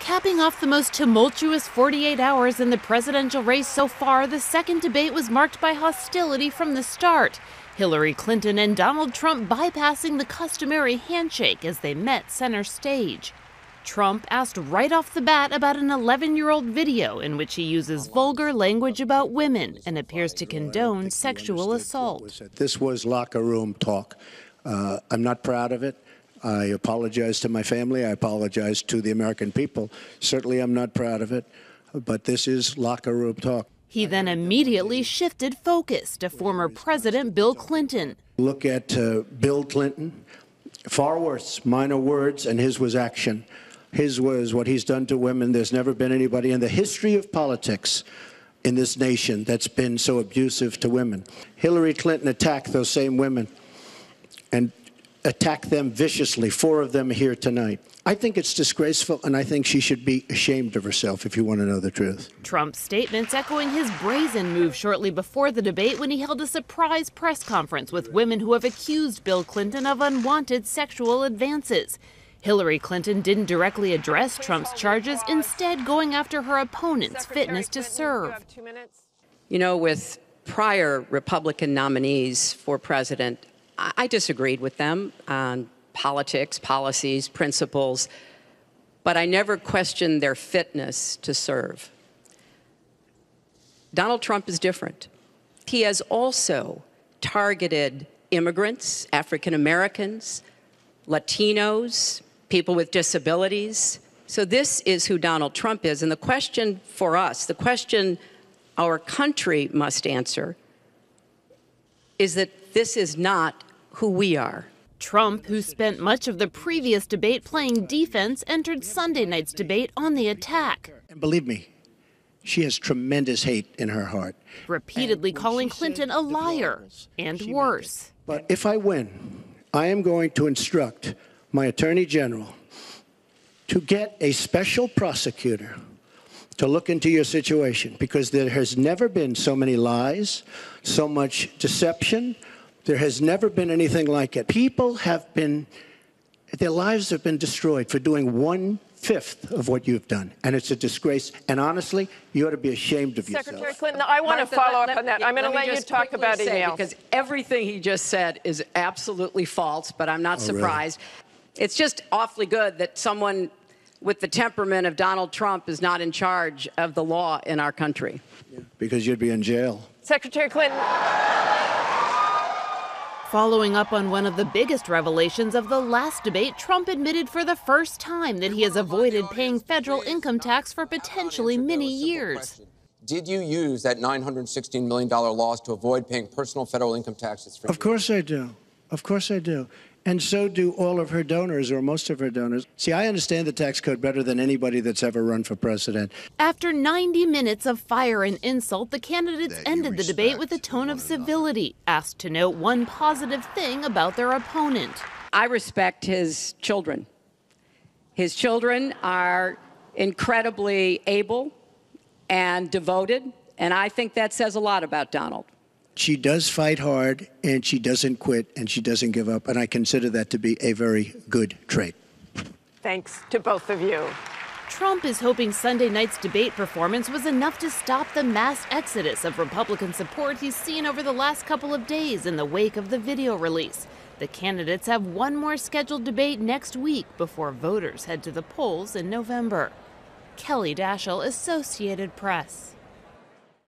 Capping off the most tumultuous 48 hours in the presidential race so far, the second debate was marked by hostility from the start. Hillary Clinton and Donald Trump bypassing the customary handshake as they met center stage. Trump asked right off the bat about an 11-year-old video in which he uses vulgar language about women and appears to condone sexual assault. This was locker room talk. I'm not proud of it. I apologize to my family. I apologize to the American people. Certainly I'm not proud of it, but this is locker room talk. He then immediately shifted focus to former President Bill Clinton. Look at Bill Clinton. Far worse, minor words, and his was action. His was what he's done to women. There's never been anybody in the history of politics in this nation that's been so abusive to women. Hillary Clinton attacked those same women and attacked them viciously. 4 of them here tonight. I think it's disgraceful, and I think she should be ashamed of herself, if you want to know the truth. Trump's statements echoing his brazen move shortly before the debate when he held a surprise press conference with women who have accused Bill Clinton of unwanted sexual advances. Hillary Clinton didn't directly address Trump's charges, instead going after her opponent's fitness to serve. You know, with prior Republican nominees for president, I disagreed with them on politics, policies, principles, but I never questioned their fitness to serve. Donald Trump is different. He has also targeted immigrants, African Americans, Latinos, people with disabilities. So this is who Donald Trump is. And the question for us, the question our country must answer, is that this is not who we are. Trump, who spent much of the previous debate playing defense, entered Sunday night's debate on the attack. And believe me, she has tremendous hate in her heart. Repeatedly calling Clinton a liar and worse. But if I win, I am going to instruct my Attorney General to get a special prosecutor to look into your situation, because there has never been so many lies, so much deception. There has never been anything like it. People have been, their lives have been destroyed for doing 1/5 of what you've done. And it's a disgrace. And honestly, you ought to be ashamed of yourself. Secretary Clinton, I want to follow up on that. I'm going to let you talk about emails. Because everything he just said is absolutely false, but I'm not surprised. Really? It's just awfully good that someone with the temperament of Donald Trump is not in charge of the law in our country. Yeah, because you'd be in jail. Secretary Clinton. Following up on one of the biggest revelations of the last debate, Trump admitted for the first time that he has avoided paying federal income tax for potentially many years. Did you use that $916 million loss to avoid paying personal federal income taxes? Of course I do. Of course I do. And so do all of her donors, or most of her donors. See, I understand the tax code better than anybody that's ever run for president. After 90 minutes of fire and insult, the candidates ended the debate with a tone of civility, asked to note one positive thing about their opponent. I respect his children. His children are incredibly able and devoted, and I think that says a lot about Donald. She does fight hard, and she doesn't quit, and she doesn't give up, and I consider that to be a very good trait. Thanks to both of you. Trump is hoping Sunday night's debate performance was enough to stop the mass exodus of Republican support he's seen over the last couple of days in the wake of the video release. The candidates have one more scheduled debate next week before voters head to the polls in November. Kelly Daschle, Associated Press.